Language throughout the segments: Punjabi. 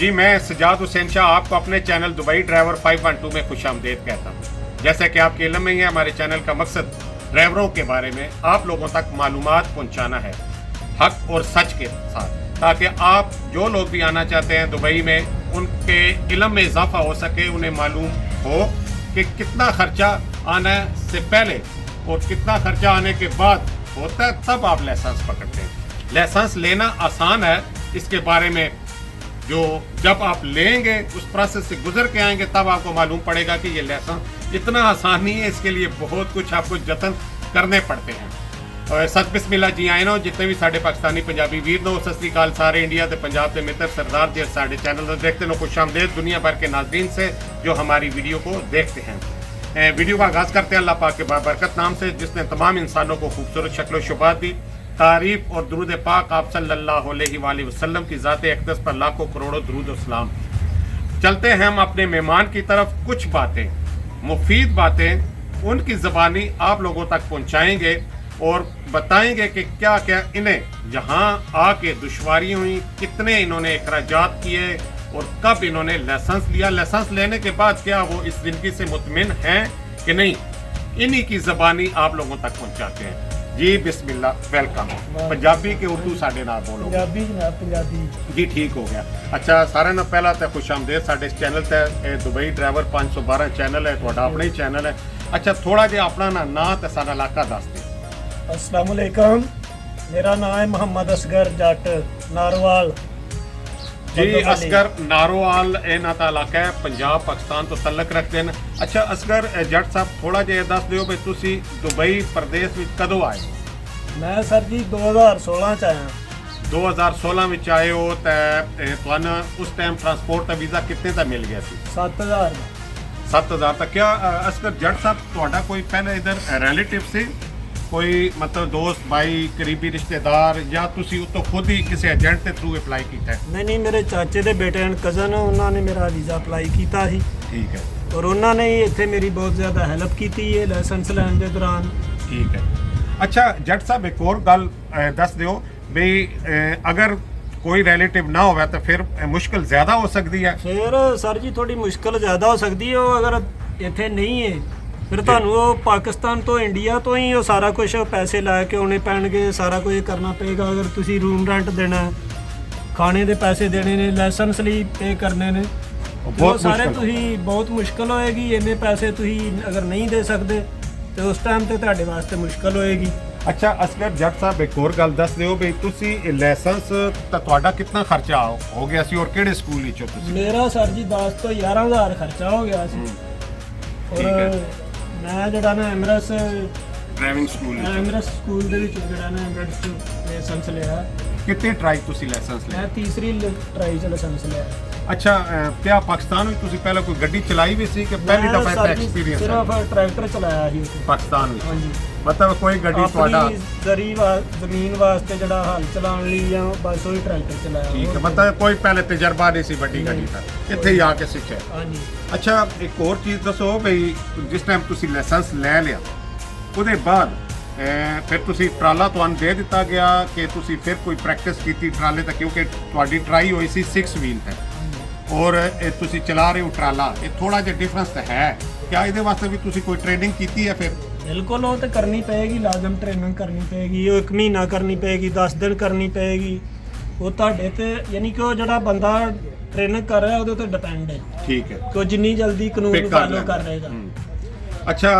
जी मैं सजाद हुसैन शाह आपको अपने चैनल दुबई ड्राइवर 512 में खुशामदीद कहता हूँ। जैसा कि आपके इल्म में ही है, हमारे चैनल का मकसद ड्राइवरों के बारे में आप लोगों तक मालूमात पहुँचाना है, हक और सच के साथ, ताकि आप जो लोग भी आना चाहते हैं दुबई में उनके इल्म में इजाफा हो सके, उन्हें मालूम हो कि कितना खर्चा आने से पहले और कितना खर्चा आने के बाद होता है, तब आप लाइसेंस पकड़ते हैं। लाइसेंस लेना आसान है, इसके बारे में जो जब आप लेंगे उस प्रोसेस से गुजर के आएंगे तब आपको मालूम पड़ेगा कि ये लाइसेंस इतना आसान नहीं है, इसके लिए बहुत कुछ आपको जतन करने पड़ते हैं। और सच बिस्मिल्लाह जी आए ना जितने भी साढ़े पाकिस्तानी पंजाबी वीर नो सत श्री अकाल सारे इंडिया के पंजाब के मित्र सरदार जी साढ़े चैनल को देखते नो खुशामदीद दुनिया भर के नाजरीन से जो हमारी वीडियो को देखते हैं। वीडियो का आगाज़ करते हैं अल्लाह पाक के बाबरकत नाम से जिसने तमाम इंसानों को खूबसूरत शक्ल शुबात दी। तारीफ और दुरूद पाक आप सल्लल्लाहु अलैहि वसल्लम की ज़ात अक़दस पर लाखों करोड़ों दुरूद और सलाम। चलते हैं हम अपने मेहमान की तरफ। कुछ बातें, मुफीद बातें उनकी ज़बानी आप लोगों तक पहुंचाएंगे और बताएंगे कि क्या क्या इन्हें यहाँ आके दुश्वारी हुई, कितने इन्होंने अखराजात किए और कब इन्होंने लाइसेंस लिया, लाइसेंस लेने के बाद क्या वो इस ज़िंदगी से मुतमिन हैं कि नहीं, इन्हीं की ज़बानी आप लोगों तक पहुंचाते हैं। जी बिस्मिल्लाह, वेलकम। पंजाबी के उर्दू साढ़े नाल बोलो। पंजाबी जनाब, पंजाबी जी ठीक हो गया। अच्छा सारे नाल पहला तो खुशामदीद साडे इस चैनल ते दुबई ड्राइवर 512 चैनल है, तुहाडा अपना ही चैनल है। अच्छा थोड़ा जिहा अपना नाम ते सारा इलाका दस दे। अस्सलाम वालेकुम, मेरा नाम है मोहम्मद असगर जट नारोवाल। जी असगर नारोवाल इन्हां दा इलाका है, पंजाब पाकिस्तान तो तलक रखते हैं। अच्छा असगर जट साहब थोड़ा जिहा दस दिओ भी तुसी दुबई प्रदेश विच कदों आए? मैं सर जी 2016 च आया। 2016 विच आए हो ते तुहानू उस टाइम ट्रांसपोर्ट का वीज़ा कितने दा मिल गया सी? 7000 7000 तक। क्या असगर जट साहब तुहाडा कोई पहले इधर रिलेटिव से कोई मतलब दोस्त भाई करीबी रिश्तेदार या तुसी उतो खुद ही किसी एजेंट के थ्रू अप्लाई किया है? नहीं, मेरे चाचे दे बेटे ने कज़न उन्होंने मेरा वीज़ा अप्लाई किया ही। ठीक है। और उन्होंने ही इत्थे मेरी बहुत ज़्यादा हेल्प की है लाइसेंस लैन के दौरान। ठीक है। अच्छा जट साहब एक और गल दस दिओ भी अगर कोई रिलेटिव ना होवे तो फिर मुश्किल ज़्यादा हो सकती है? फिर सर जी थोड़ी मुश्किल ज़्यादा हो सकती है। वो अगर इत्थे नहीं है फिर ਤੁਹਾਨੂੰ ਉਹ ਪਾਕਿਸਤਾਨ ਤੋਂ ਇੰਡੀਆ ਤੋਂ ਹੀ ਉਹ ਸਾਰਾ ਕੁਝ ਪੈਸੇ ਲਾ ਕੇ ਆਉਣੇ ਪੈਣਗੇ, ਸਾਰਾ ਕੁਝ ਕਰਨਾ ਪਏਗਾ। ਅਗਰ ਤੁਸੀਂ ਰੂਮ ਰੈਂਟ ਦੇਣਾ, ਖਾਣੇ ਦੇ ਪੈਸੇ ਦੇਣੇ ਨੇ, ਲਾਇਸੈਂਸ ਲਈ ਪੇ ਕਰਨੇ ਨੇ, ਬਹੁਤ ਸਾਰੇ ਤੁਸੀਂ ਬਹੁਤ ਮੁਸ਼ਕਲ ਹੋਏਗੀ। ਇੰਨੇ ਪੈਸੇ ਤੁਸੀਂ ਅਗਰ ਨਹੀਂ ਦੇ ਸਕਦੇ ਤੇ ਉਸ ਟਾਈਮ ਤੇ ਤੁਹਾਡੇ ਵਾਸਤੇ ਮੁਸ਼ਕਲ ਹੋਏਗੀ। अच्छा असगर जट साहब एक और गल दस दिओ भी तुसी लाइसेंस ਤਾਂ ਤੁਹਾਡਾ ਕਿੰਨਾ ਖਰਚਾ ਹੋ ਗਿਆ ਸੀ ਔਰ ਕਿਹੜੇ ਸਕੂਲ ਵਿੱਚੋਂ ਤੁਸੀਂ? ਮੇਰਾ ਸਰ ਜੀ 10 ਤੋਂ 11000 ਖਰਚਾ ਹੋ ਗਿਆ ਸੀ। ਔਰ ਮੈਂ ਜਿਹੜਾ ਨਾ ਐਮਰਸ ਡਰਾਈਵਿੰਗ ਸਕੂਲ ਦੇ ਵਿੱਚ ਜਿਹੜਾ ਨਾ ਐਮਰਸ ਲਾਇਸੈਂਸ ਲਿਆ। ਕਿੰਨੇ ਟਰਾਈ ਤੁਸੀਂ ਲਾਇਸੈਂਸ ਲਿਆ? ਮੈਂ ਤੀਸਰੀ ਟਰਾਈ ਚ ਲਾਇਸੈਂਸ ਲਿਆ। अच्छा क्या पाकिस्तान में तुसी पहले कोई गड्डी चलाई भी सी कि पहली दफा इतना एक्सपीरियंस है? सिर्फ ट्रैक्टर चलाया ही पाकिस्तान में। हाँ जी। मतलब कोई गड्डी ਤੁਹਾਡਾ ਜ਼ਮੀਨ ਵਾਸਤੇ ਜਿਹੜਾ ਹਲ ਚਲਾਉਣ ਲਈ ਜਾਂ ਬਸ ਉਹੀ ਟਰੈਕਟਰ ਚਲਾਇਆ। ठीक है, मतलब कोई पहले तजर्बा नहीं सी बड़ी गड्डी का, ਇੱਥੇ ਹੀ ਆ ਕੇ ਸਿੱਖਿਆ। हाँ जी। अच्छा एक और चीज़ दसो भई जिस टाइम तुसी लाइसेंस ਲੈ ਲਿਆ ਉਹਦੇ ਬਾਅਦ ਫਿਰ ਤੁਸੀਂ ਟਰਾਲਾ ਤੁਹਾਨੂੰ ਦੇ ਦਿੱਤਾ ਗਿਆ ਕਿ ਤੁਸੀਂ ਫਿਰ ਕੋਈ ਪ੍ਰੈਕਟਿਸ ਕੀਤੀ ਟਰਾਲੇ ਤੱਕ, ਕਿਉਂਕਿ ਤੁਹਾਡੀ ਟਰਾਈ ਹੋਈ ਸੀ 6 ਵੀਲ ਤੇ ਔਰ ਤੁਸੀਂ ਚਲਾ ਰਹੇ ਹੋ ਟਰਾਲਾ, ਇਹ ਥੋੜਾ ਜਿਹਾ ਡਿਫਰੈਂਸ ਤਾਂ ਹੈ। ਕਿਆ ਇਹਦੇ ਵਾਸਤੇ ਵੀ ਤੁਸੀਂ ਕੋਈ ਟ੍ਰੇਨਿੰਗ ਕੀਤੀ ਹੈ? ਫਿਰ ਬਿਲਕੁਲ ਉਹ ਤਾਂ ਕਰਨੀ ਪਏਗੀ, ਲਾਜ਼ਮ ਟ੍ਰੇਨਿੰਗ ਕਰਨੀ ਪਏਗੀ। ਉਹ 1 ਮਹੀਨਾ ਕਰਨੀ ਪਏਗੀ, 10 ਦਿਨ ਕਰਨੀ ਪਏਗੀ। ਉਹ ਤੁਹਾਡੇ ਤੇ ਯਾਨੀ ਕਿ ਉਹ ਜਿਹੜਾ ਬੰਦਾ ਟ੍ਰੇਨਿੰਗ ਕਰ ਰਿਹਾ ਉਹਦੇ ਤੇ ਡਿਪੈਂਡ ਹੈ। ਠੀਕ ਹੈ ਕਿ ਉਹ ਜਿੰਨੀ ਜਲਦੀ ਕਾਨੂੰਨ ਫਾਲੋ ਕਰ ਰਹੇਗਾ। ਅੱਛਾ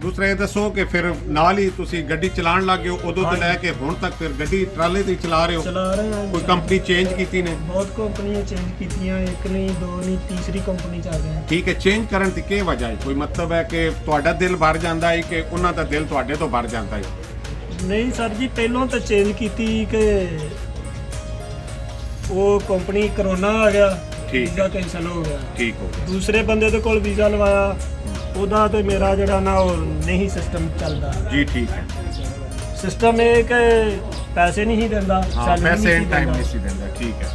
ਦੂਸਰਾ ਇਹ ਦੱਸੋ ਕਿ ਫਿਰ ਨਾਲ ਹੀ ਤੁਸੀਂ ਗੱਡੀ ਚਲਾਉਣ ਲੱਗ ਗਏ ਹੋ ਉਦੋਂ ਤੋਂ ਲੈ ਕੇ ਹੁਣ ਤੱਕ ਫਿਰ ਗੱਡੀ ਟਰਾਲੇ ਤੇ ਚਲਾ ਰਹੇ ਹੋ? ਚਲਾ ਰਹੇ ਹਾਂ। ਕੋਈ ਕੰਪਨੀ ਚੇਂਜ ਕੀਤੀ ਨੇ? ਬਹੁਤ ਕੰਪਨੀਆਂ ਚੇਂਜ ਕੀਤੀਆਂ, ਇੱਕ ਨਹੀਂ ਦੋ ਨਹੀਂ ਤੀਸਰੀ ਕੰਪਨੀ ਚ ਆ ਗਏ। ਠੀਕ ਹੈ। ਚੇਂਜ ਕਰਨ ਦੀ ਕੀ ਵਜ੍ਹਾ ਹੈ? ਕੋਈ ਮਤਲਬ ਹੈ ਕਿ ਤੁਹਾਡਾ ਦਿਲ ਭਰ ਜਾਂਦਾ ਹੈ ਕਿ ਉਹਨਾਂ ਦਾ ਦਿਲ ਤੁਹਾਡੇ ਤੋਂ ਭਰ ਜਾਂਦਾ ਹੈ? ਨਹੀਂ ਸਰ ਜੀ ਪਹਿਲਾਂ ਤਾਂ ਚੇਂਜ ਕੀਤੀ ਕਿ ਉਹ ਕੰਪਨੀ ਕਰੋਨਾ ਆ ਗਿਆ, ਵੀਜ਼ਾ ਕੈਂਸਲ ਹੋ ਗਿਆ। ਠੀਕ ਹੋ ਗਿਆ। ਦੂਸਰੇ ਬੰਦੇ ਦੇ ਕੋਲ ਵੀਜ਼ਾ ਲਵਾਇਆ, ਉਹਦਾ ਤੇ ਮੇਰਾ ਜਿਹੜਾ ਨਾ ਉਹ ਨਹੀਂ ਸਿਸਟਮ ਚੱਲਦਾ ਜੀ। ਠੀਕ ਹੈ। ਸਿਸਟਮ ਇਹ ਕਿ ਪੈਸੇ ਨਹੀਂ ਦਿੰਦਾ, ਪੈਸੇ ਇਨ ਟਾਈਮ ਨਹੀਂ ਸੀ ਦਿੰਦਾ। ਠੀਕ ਹੈ।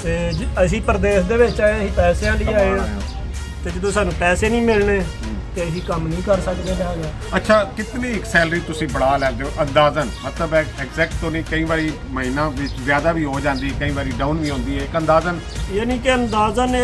ਤੇ ਅਸੀਂ ਪ੍ਰਦੇਸ਼ ਦੇ ਵਿੱਚ ਆਏ, ਅਸੀਂ ਪੈਸਿਆਂ ਲਈ ਆਏ ਤੇ ਜਦੋਂ ਸਾਨੂੰ ਪੈਸੇ ਨਹੀਂ ਮਿਲਣੇ ਤੇ ਅਸੀਂ ਕੰਮ ਨਹੀਂ ਕਰ ਸਕਦੇ ਲਿਹਾਜ਼ਾ। ਅੱਛਾ, ਕਿੰਨੀ ਇੱਕ ਸੈਲਰੀ ਤੁਸੀਂ ਬੜਾ ਲੈਂਦੇ ਹੋ ਅੰਦਾਜ਼ਨ? ਮਤਲਬ ਐਗਜ਼ੈਕਟ ਤੋਂ ਨਹੀਂ, ਕਈ ਵਾਰੀ ਮਹੀਨਾ ਵਿੱਚ ਜ਼ਿਆਦਾ ਵੀ ਹੋ ਜਾਂਦੀ, ਕਈ ਵਾਰੀ ਡਾਊਨ ਵੀ ਹੁੰਦੀ ਹੈ, ਇੱਕ ਅੰਦਾਜ਼ਨ? ਯਾਨੀ ਕਿ ਅੰਦਾਜ਼ਨ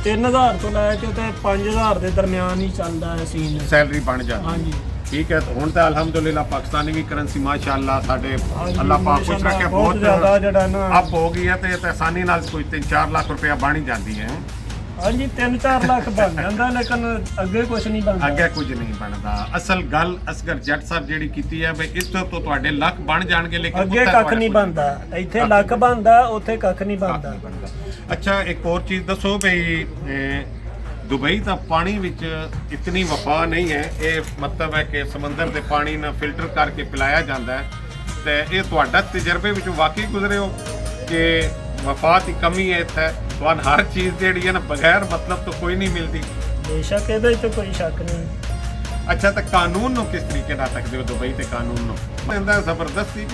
3000 ਤੋਂ ਲੈ ਕੇ ਤੇ 5000 ਦੇ ਦਰਮਿਆਨ ਹੀ ਚੱਲਦਾ ਹੈ ਸੀਨ। ਸੈਲਰੀ ਬਣ ਜਾਂਦੀ? ਹਾਂਜੀ ਠੀਕ ਹੈ। ਹੁਣ ਤਾਂ ਅਲਹਮਦੁਲਿਲਾ ਪਾਕਿਸਤਾਨੀ ਵੀ ਕਰੰਸੀ ਮਾਸ਼ਾਅੱਲਾ ਸਾਡੇ ਹਾਂਜੀ, ਅੱਲਾਹ ਪਾਕ ਕੁਛ ਰੱਖੇ ਬਹੁਤ ਜ਼ਿਆਦਾ ਜਿਹੜਾ ਨਾ ਅਪ ਹੋ ਗਈ ਹੈ, ਤੇ ਆਸਾਨੀ ਨਾਲ ਕੋਈ 3-4 ਲੱਖ ਰੁਪਇਆ ਬਣ ਹੀ ਜਾਂਦੀ ਹੈ। ਹਾਂਜੀ 3-4 ਲੱਖ ਬਣ ਜਾਂਦਾ, ਲੇਕਿਨ ਅੱਗੇ ਕੁਝ ਨਹੀਂ ਬਣਦਾ। ਅੱਗੇ ਕੁਝ ਨਹੀਂ ਬਣਦਾ। ਅਸਲ ਗੱਲ ਅਸਗਰ ਜੱਟ ਸਾਹਿਬ ਜਿਹੜੀ ਕੀਤੀ ਹੈ ਵੀ ਇਸ ਤੋਂ ਤੁਹਾਡੇ ਲੱਖ ਬਣ ਜਾਣਗੇ, ਲੇਕਿਨ ਅੱਗੇ ਉੱਥੇ ਕੱਖ ਤੁਹਾਡੇ ਨਹੀਂ ਕੁਝ ਬਣਦਾ। ਇੱਥੇ ਲੱਖ ਬਣਦਾ, ਉੱਥੇ ਕੱਖ ਨਹੀਂ ਬਣਦਾ। ਅੱਛਾ, ਇੱਕ ਹੋਰ ਚੀਜ਼ ਦੱਸੋ ਵੀ ਦੁਬਈ ਦਾ ਪਾਣੀ ਵਿੱਚ ਇਤਨੀ ਵਫਾ ਨਹੀਂ ਹੈ। ਇਹ ਮਤਲਬ ਹੈ ਕਿ ਸਮੁੰਦਰ ਦੇ ਪਾਣੀ ਨਾਲ ਫਿਲਟਰ ਕਰਕੇ ਪਿਲਾਇਆ ਜਾਂਦਾ ਹੈ, ਤੇ ਇਹ ਤੁਹਾਡਾ ਤਜਰਬੇ ਵਿੱਚੋਂ ਵਾਕਈ ਗੁਜ਼ਰੇ ਹੋ ਕਿ ਵਫਾ ਦੀ ਕਮੀ ਹੈ ਇੱਥੇ? ਤੁਹਾਨੂੰ ਹਰ ਚੀਜ਼ ਜਿਹੜੀ ਹੈ ਨਾ ਬਗੈਰ ਮਤਲਬ ਤੋਂ ਕੋਈ ਨਹੀਂ ਮਿਲਦੀ। ਬੇਸ਼ੱਕ ਇਹਦੇ 'ਚ ਕੋਈ ਸ਼ੱਕ ਨਹੀਂ। ਅੱਛਾ, ਤਾਂ ਕਾਨੂੰਨ ਨੂੰ ਕਿਸ ਤਰੀਕੇ ਨਾਲ ਤੱਕਦੇ ਹੋ ਦੁਬਈ ਤੇ ਕਾਨੂੰਨ ਨੂੰ? ਕਹਿੰਦਾ ਜ਼ਬਰਦਸਤੀ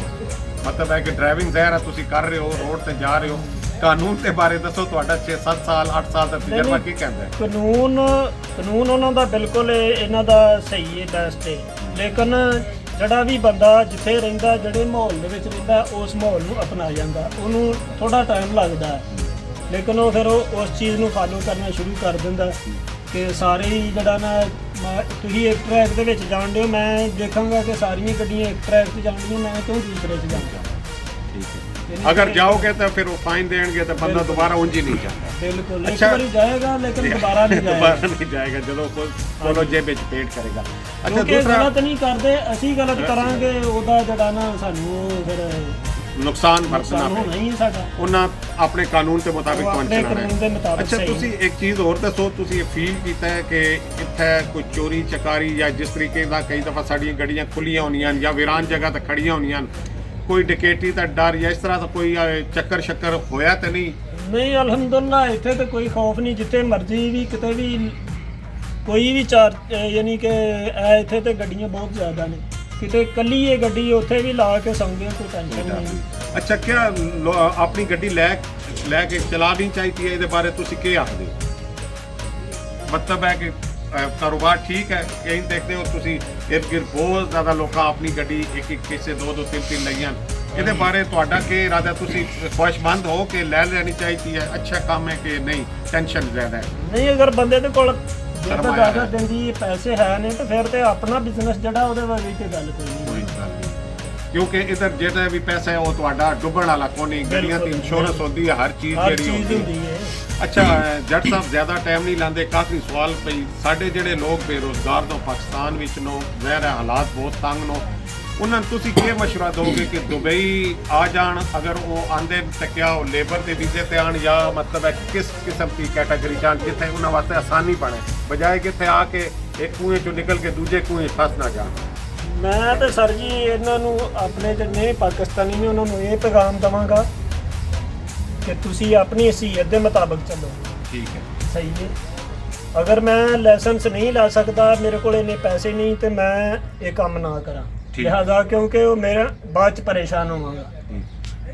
ਮਤਲਬ ਹੈ ਕਿ ਡਰਾਈਵਿੰਗ ਜ਼ਾਹਿਰ ਹੈ ਤੁਸੀਂ ਕਰ ਰਹੇ ਹੋ, ਰੋਡ ਤੇ ਜਾ ਰਹੇ ਹੋ, ਕਾਨੂੰਨ ਦੇ ਬਾਰੇ ਦੱਸੋ। ਤੁਹਾਡਾ 6-7 ਸਾਲ 8 ਸਾਲ ਦਾ ਤਜਰਬਾ ਕੀ ਕਹਿੰਦਾ ਹੈ? ਕਾਨੂੰਨ ਉਹਨਾਂ ਦਾ ਬਿਲਕੁਲ ਇਹਨਾਂ ਦਾ ਸਹੀ ਹੈ, ਬੈਸਟ ਹੈ। ਲੇਕਿਨ ਜਿਹੜਾ ਵੀ ਬੰਦਾ ਜਿੱਥੇ ਰਹਿੰਦਾ, ਜਿਹੜੇ ਮਾਹੌਲ ਦੇ ਵਿੱਚ ਰਹਿੰਦਾ, ਉਸ ਮਾਹੌਲ ਨੂੰ ਅਪਣਾ ਜਾਂਦਾ। ਉਹਨੂੰ ਥੋੜਾ ਟਾਈਮ ਲੱਗਦਾ ਹੈ, ਲੇਕਿਨ ਉਹ ਫਿਰ ਉਸ ਚੀਜ਼ ਨੂੰ ਫਾਲੋ ਕਰਨਾ ਸ਼ੁਰੂ ਕਰ ਦਿੰਦਾ ਕਿ ਸਾਰੇ ਹੀ ਜਿਹੜਾ ਨਾ ਤੁਸੀਂ ਇੱਕ ਟਰੈਕ ਦੇ ਵਿੱਚ ਜਾਣਦੇ ਹੋ, ਮੈਂ ਦੇਖਾਂਗਾ ਕਿ ਸਾਰੀਆਂ ਗੱਡੀਆਂ ਇੱਕ ਟਰੈਕ ਤੇ ਜਾਂਦੀਆਂ, ਮੈਂ ਕਿਉਂ ਦੂਸਰੇ 'ਚ ਜਾਵਾਂ। ਠੀਕ ਹੈ। ਅਗਰ ਜਾਓਗੇ ਤਾਂ ਫਿਰ ਉਹ ਫਾਈਨ ਦੇਣਗੇ ਤਾਂ ਬੰਦਾ ਦੁਬਾਰਾ ਉਂਝ ਹੀ ਨਹੀਂ ਜਾਂਦਾ। ਬਿਲਕੁਲ ਇੱਕ ਵਾਰੀ ਜਾਏਗਾ, ਲੇਕਿਨ ਦੁਬਾਰਾ ਨਹੀਂ ਜਾਏਗਾ। ਦੁਬਾਰਾ ਨਹੀਂ ਜਾਏਗਾ ਜਦੋਂ ਕੋਲੋਂ ਜੇਬ ਵਿੱਚ ਪੇਟ ਕਰੇਗਾ। ਅੱਛਾ, ਕਿਉਂਕਿ ਦੂਸਰਾ ਗਲਤ ਨਹੀਂ ਕਰਦੇ, ਅਸੀਂ ਗਲਤ ਕਰਾਂਗੇ, ਉਹਦਾ ਜਿਹੜਾ ਨਾ ਸਾਨੂੰ ਫਿਰ ਨੁਕਸਾਨ ਵਰਤਣਾ ਹੋਣਾ ਹੀ ਹੈ ਸਾਡਾ। ਉਹਨਾਂ ਆਪਣੇ ਕਾਨੂੰਨ ਦੇ ਮੁਤਾਬਿਕ ਆਪਣੇ ਪਹੁੰਚਣਾ ਕਾਨੂੰਨ ਦੇ ਹੈ। ਮੁਤਾਬਿਕ ਅੱਛਾ, ਸਹੀ ਤੁਸੀਂ ਇੱਕ ਚੀਜ਼ ਹੋਰ ਦੱਸੋ, ਤੁਸੀਂ ਇਹ ਫੀਲ ਕੀਤਾ ਹੈ ਕਿ ਇੱਥੇ ਕੋਈ ਚੋਰੀ ਚਕਾਰੀ ਜਾਂ ਜਿਸ ਤਰੀਕੇ ਦਾ ਕਈ ਦਫਾ ਸਾਡੀਆਂ ਗੱਡੀਆਂ ਖੁੱਲੀਆਂ ਹੁੰਦੀਆਂ ਜਾਂ ਵੀਰਾਨ ਜਗ੍ਹਾ ਤੇ ਖੜੀਆਂ ਹੁੰਦੀਆਂ, ਕੋਈ ਡਕੈਤੀ ਦਾ ਡਰ ਜਾਂ ਇਸ ਤਰ੍ਹਾਂ ਦਾ ਕੋਈ ਚੱਕਰ ਸ਼ੱਕਰ ਹੋਇਆ ਤਾਂ ਨਹੀਂ? ਨਹੀਂ, ਅਲਹਮਦੁਲਿਲਾ ਇੱਥੇ ਤਾਂ ਕੋਈ ਖੌਫ ਨਹੀਂ। ਜਿੱਥੇ ਮਰਜ਼ੀ ਵੀ ਕਿਤੇ ਵੀ ਕੋਈ ਵੀ ਯਾਨੀ ਕਿ ਇੱਥੇ ਤੇ ਗੱਡੀਆਂ ਬਹੁਤ ਜ਼ਿਆਦਾ ਨੇ। ਕਿਤੇ ਕੱਲੀ ਇਹ ਗੱਡੀ ਉੱਥੇ ਵੀ ਲਾ ਕੇ ਸੌਂਗੇ, ਕੋਈ ਟੈਨਸ਼ਨ ਨਹੀਂ। ਅੱਛਾ, ਕਿਆ ਆਪਣੀ ਗੱਡੀ ਲੈ ਕੇ ਚਲਾਣੀ ਚਾਹੀਦੀ ਹੈ? ਇਹਦੇ ਬਾਰੇ ਤੁਸੀਂ ਕੀ ਆਖਦੇ ਹੋ? ਮਤਲਬ ਹੈ ਕਿ ਕਾਰੋਬਾਰ ਠੀਕ ਹੈ? ਕਈ ਦੇਖਦੇ ਹੋ ਤੁਸੀਂ ਇਰਦ ਗਿਰਦ ਬਹੁਤ ਜ਼ਿਆਦਾ ਲੋਕਾਂ ਆਪਣੀ ਗੱਡੀ ਇੱਕ ਕਿਸੇ 2-2 3-3 ਲਈਆਂ। ਇਹਦੇ ਬਾਰੇ ਤੁਹਾਡਾ ਕੀ ਇਰਾਦਾ? ਤੁਸੀਂ ਖੁਆਇਸ਼ਮੰਦ ਹੋ ਕਿ ਲੈ ਲੈਣੀ ਚਾਹੀਦੀ ਹੈ? ਅੱਛਾ ਕੰਮ ਹੈ ਕਿ ਨਹੀਂ, ਟੈਨਸ਼ਨ ਜ਼ਿਆਦਾ ਹੈ? ਨਹੀਂ, ਅਗਰ ਬੰਦੇ ਦੇ ਕੋਲ ਸਰਮਾਇਆ ਜ਼ਿਆਦਾ ਦਿੰਦੀ ਪੈਸੇ ਹੈ ਨੇ ਤਾਂ ਫਿਰ ਤੇ ਆਪਣਾ ਬਿਜ਼ਨਸ ਜਿਹੜਾ ਉਹਦੇ ਬਾਰੇ ਤੇ ਗੱਲ ਕੋਈ ਨਹੀਂ। ਕਿਉਂਕਿ ਇਧਰ ਜਿਹੜਾ ਵੀ ਪੈਸਾ ਹੈ ਉਹ ਤੁਹਾਡਾ ਡੁੱਬਣ ਵਾਲਾ ਕੋਈ ਨਹੀਂ। ਗੱਡੀਆਂ ਦੀ ਇੰਸ਼ੋਰੈਂਸ ਹੁੰਦੀ ਹੈ, ਹਰ ਚੀਜ਼ ਜਿਹੜੀ ਹੁੰਦੀ ਹੈ। ਅੱਛਾ ਜੱਟ ਸਾਹਿਬ, ਜ਼ਿਆਦਾ ਟਾਈਮ ਨਹੀਂ ਲਾਉਂਦੇ, ਕਾਫੀ ਸਵਾਲ ਪਈ। ਸਾਡੇ ਜਿਹੜੇ ਲੋਕ ਬੇਰੁਜ਼ਗਾਰ ਤੋਂ ਪਾਕਿਸਤਾਨ ਵਿੱਚ ਨੋ, ਜ਼ਾਹਿਰ ਹਾਲਾਤ ਬਹੁਤ ਤੰਗ ਨੋ, ਉਹਨਾਂ ਨੂੰ ਤੁਸੀਂ ਕੀ ਮਸ਼ਵਰਾ ਦਿਓਗੇ ਕਿ ਦੁਬਈ ਆ ਜਾਣ? ਅਗਰ ਉਹ ਆਂਦੇ ਤਾਂ ਕਿਆ ਉਹ ਲੇਬਰ ਦੇ ਵੀਜ਼ੇ ਤੇ ਆਣ ਜਾਂ ਮਤਲਬ ਹੈ ਕਿਸ ਕਿਸਮ ਦੀ ਕੈਟਾਗਰੀ ਜਾਣ ਜਿੱਥੇ ਉਹਨਾਂ ਵਾਸਤੇ ਆਸਾਨੀ ਬਣੇ, ਬਜਾਏ ਕਿ ਇੱਥੇ ਆ ਕੇ ਇੱਕ ਕੂਏ ਚੋਂ ਨਿਕਲ ਕੇ ਦੂਜੇ ਕੂਏ ਫਸ ਨਾ ਜਾਣ? ਮੈਂ ਤਾਂ ਸਰ ਜੀ ਇਹਨਾਂ ਨੂੰ ਆਪਣੇ ਜਿੰਨੇ ਪਾਕਿਸਤਾਨੀ ਨੇ ਉਹਨਾਂ ਨੂੰ ਇਹ ਪੈਗਾਮ ਦਵਾਂਗਾ ਕਿ ਤੁਸੀਂ ਆਪਣੀ ਹਸੀਅਤ ਦੇ ਮੁਤਾਬਕ ਚੱਲੋ। ਠੀਕ ਹੈ, ਸਹੀ ਹੈ। ਅਗਰ ਮੈਂ ਲਾਇਸੈਂਸ ਨਹੀਂ ਲਾ ਸਕਦਾ, ਮੇਰੇ ਕੋਲ ਇੰਨੇ ਪੈਸੇ ਨਹੀਂ, ਤੇ ਮੈਂ ਇਹ ਕੰਮ ਨਾ ਕਰਾਂ। ਲਿਹਾਜ਼ਾ ਕਿਉਂਕਿ ਉਹ ਮੇਰਾ ਬਾਅਦ ਚ ਪਰੇਸ਼ਾਨ ਹੋਵਾਂਗਾ।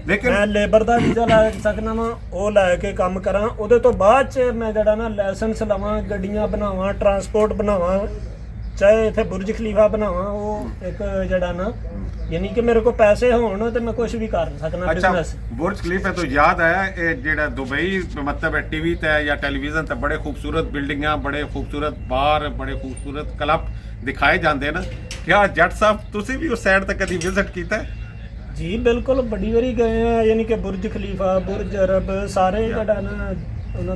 ਲੇਕਿਨ ਮੈਂ ਲੇਬਰ ਦਾ ਵੀਜ਼ਾ ਲੈ ਸਕਦਾ ਵਾਂ, ਉਹ ਲੈ ਕੇ ਕੰਮ ਕਰਾਂ, ਉਹਦੇ ਤੋਂ ਬਾਅਦ ਚ ਮੈਂ ਜਿਹੜਾ ਨਾ ਲਾਇਸੈਂਸ ਲਵਾਂ, ਗੱਡੀਆਂ ਬਣਾਵਾਂ, ਟਰਾਂਸਪੋਰਟ ਬਣਾਵਾਂ, ਚਾਹੇ ਇੱਥੇ ਬੁਰਜ ਖਲੀਫਾ ਬਣਾਵਾਂ। ਉਹ ਇੱਕ ਜਿਹੜਾ ਨਾ ਯਾਨੀ ਕਿ ਮੇਰੇ ਕੋਲ ਪੈਸੇ ਹੋਣ ਤੇ ਮੈਂ ਕੁਝ ਵੀ ਕਰ ਸਕਦਾ ਬਿਜ਼ਨਸ। बुर्ज खलीफा तो याद आया जेड़ा दुबई मतलब टीवी ते या टेलीविजन ते बड़े खूबसूरत बिल्डिंगां, बड़े खूबसूरत बार, बड़े खूबसूरत क्लब दिखाए जाते हैं। क्या जट साहब तुसी भी उस साइड तक कभी विजिट किया? जी बिल्कुल, बड़ी बारी गए हैं। यानी कि बुर्ज खलीफा, बुर्ज अरब, सारे जड़ा ना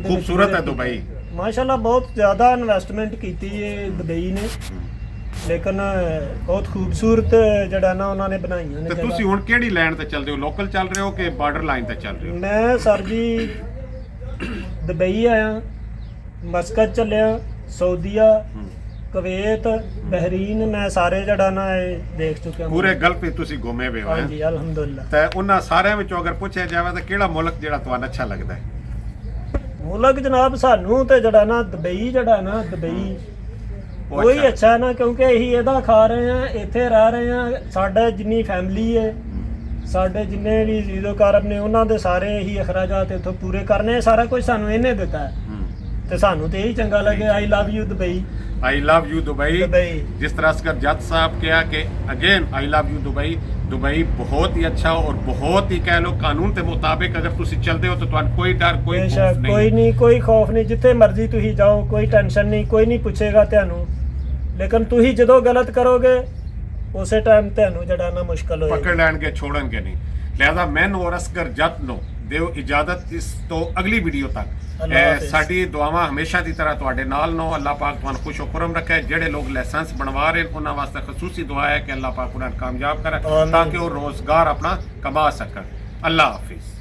खूबसूरत है दुबई। माशाल्लाह बहुत ज़्यादा इन्वेस्टमेंट की है दुबई ने, लेकिन बहुत खूबसूरत जड़ा ना उन्होंने बनाई ने। ਤੇ ਤੁਸੀਂ ਹੁਣ ਕਿਹੜੀ ਲਾਈਨ ਤੇ ਚੱਲਦੇ ਹੋ? ਲੋਕਲ ਚੱਲ ਰਹੇ ਹੋ ਕਿ ਬਾਰਡਰ ਲਾਈਨ ਤੇ ਚੱਲ ਰਹੇ ਹੋ? मैं सर जी दुबई आया, मस्कत चलिया, सऊदीया, कुवैत, बहरीन, मैं सारे जड़ा ना देख चुके ਪੂਰੇ ਗਲਫ ਵਿੱਚ ਤੁਸੀਂ ਘੁੰਮੇ ਹੋਏ ਹੋ? हाँ जी अल्हम्दुलिल्लाह। ਤੇ ਉਹਨਾਂ ਸਾਰਿਆਂ ਵਿੱਚੋਂ ਅਗਰ ਪੁੱਛਿਆ ਜਾਵੇ ਤਾਂ ਕਿਹੜਾ ਮੁਲਕ ਜਿਹੜਾ ਤੁਹਾਨੂੰ ਅੱਛਾ ਲੱਗਦਾ ਹੈ? मुलक जनाब सानू तो जड़ा ना दुबई जड़ा ना दुबई कोई अच्छा ना, क्योंकि अही ਇਹਦਾ ਖਾ ਰਹੇ ਆ, ਇੱਥੇ ਰਹਿ ਰਹੇ ਆ, ਸਾਡਾ ਜਿੰਨੀ ਫੈਮਿਲੀ ਹੈ, ਸਾਡੇ ਜਿੰਨੇ ਵੀ ਜ਼ੀਜ਼ੋ ਕਾਰਬ ਨੇ ਉਹਨਾਂ ਦੇ ਸਾਰੇ ਇਹੀ ਅਖਰਾਜਾਤ ਇੱਥੋਂ ਪੂਰੇ ਕਰਨੇ, ਸਾਰਾ ਕੁਝ ਸਾਨੂੰ ਇਹਨੇ ਦਿੱਤਾ ਹੈ। ਤੇ ਸਾਨੂੰ ਤੇ ਇਹੀ ਚੰਗਾ ਲੱਗੇ I love you Dubai I love you Dubai Dubai. जिस तरह असगर जट साहब किया कि again I love you Dubai Dubai बहुत ही अच्छा और बहुत ही कह लो कानून के मुताबिक अगर तुम चलते हो तो तुहानू कोई डर कोई खौफ ਬੇਸ਼ੱਕ नहीं ਕੋਈ ਨਹੀਂ ਕੋਈ ਖੌਫ ਨਹੀਂ ਜਿੱਥੇ ਮਰਜ਼ੀ ਤੁਸੀਂ ਜਾਓ ਕੋਈ ਟੈਨਸ਼ਨ ਨਹੀਂ ਕੋਈ ਨਹੀਂ ਪੁੱਛੇਗਾ ਤੁਹਾਨੂੰ ਲੇਕਿਨ ਤੁਸੀਂ ਜਦੋਂ ਗਲਤ ਕਰੋਗੇ ਉਸੇ ਟਾਈਮ ਤੁਹਾਨੂੰ ਜਿਹੜਾ ਨਾ ਮੁਸ਼ਕਲ ਹੋਏਗੀ पकड़ लैणगे छोड़नगे नहीं लिहाजा मैन और असगर जट नो ਦਿਓ ਇਜਾਜ਼ਤ ਇਸ ਤੋਂ ਅਗਲੀ ਵੀਡੀਓ ਤੱਕ ਅੱਲਾਹ ਹਾਫਿਜ਼। ਸਾਡੀ ਦੁਆਵਾਂ ਹਮੇਸ਼ਾ ਦੀ ਤਰ੍ਹਾਂ ਤੁਹਾਡੇ ਨਾਲ ਨੋ ਅੱਲਾਹ ਪਾਕ ਤੁਹਾਨੂੰ ਖੁਸ਼ ਖੁਰਮ ਰੱਖੇ ਜਿਹੜੇ ਲੋਕ ਲਾਇਸੈਂਸ ਬਣਵਾ ਰਹੇ ਉਹਨਾਂ ਵਾਸਤੇ ਖਸੂਸੀ ਦੁਆ ਹੈ ਕਿ ਅੱਲਾਹ ਪਾਕ ਉਹਨਾਂ ਨੂੰ ਕਾਮਯਾਬ ਕਰੇ ਆਮੀਨ। ਤਾਂ ਕਿ ਉਹ ਰੋਜ਼ਗਾਰ ਆਪਣਾ ਕਮਾ ਸਕਣ ਅੱਲਾਹ ਹਾਫਿਜ਼।